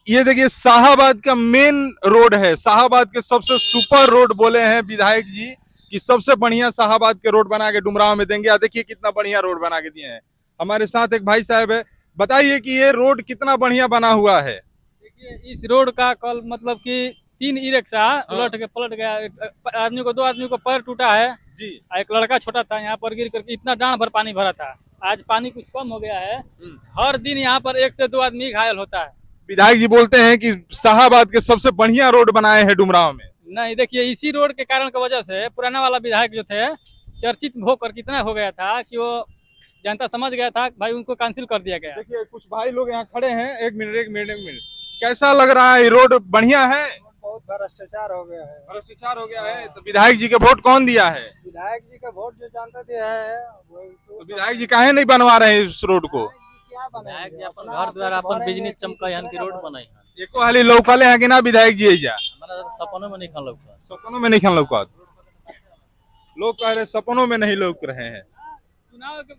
ये देखिए शाहाबाद का मेन रोड है, शाहाबाद के सबसे सुपर रोड बोले हैं विधायक जी कि सबसे बढ़िया शाहाबाद के रोड बना के डुमराव में देंगे। देखिए कितना बढ़िया रोड बना के दिए हैं। हमारे साथ एक भाई साहब है, बताइए कि ये रोड कितना बढ़िया बना हुआ है। देखिए इस रोड का कल मतलब कि 3 ई रिक्शा उलट के पलट गया। दो आदमी को पैर टूटा है जी। और एक लड़का छोटा था यहाँ पर गिर करके इतना डांड भर पानी भरा था। आज पानी कुछ कम हो गया है। हर दिन यहाँ पर 1 से 2 आदमी घायल होता है। विधायक जी बोलते हैं कि शाहाबाद के सबसे बढ़िया रोड बनाए हैं डुमराव में। नहीं, देखिए इसी रोड के कारण की वजह से पुराना वाला विधायक जो थे चर्चित होकर कितना हो गया था कि वो जनता समझ गया था भाई, उनको कैंसिल कर दिया गया। देखिए कुछ भाई लोग यहाँ खड़े हैं। एक मिनट कैसा लग रहा है? ये रोड बढ़िया है? बहुत भ्रष्टाचार हो गया है। भ्रष्टाचार हो गया है। तो विधायक जी के वोट कौन दिया है? विधायक जी का वोट जो जानता दिया है तो विधायक जी काहे नहीं बनवा रहे हैं इस रोड को? क्या बनाएंगे? अपन घर द्वार अपन बिजनेस चमका यान की रोड बनाई है। एको हाली लौकले हैं कि ना विधायक जी एजा? हमारा सपनों में नहीं खान लगता। सपनों में नहीं खान लौकत। लोग कह रहे सपनों में नहीं लौक रहे हैं। चुनाव के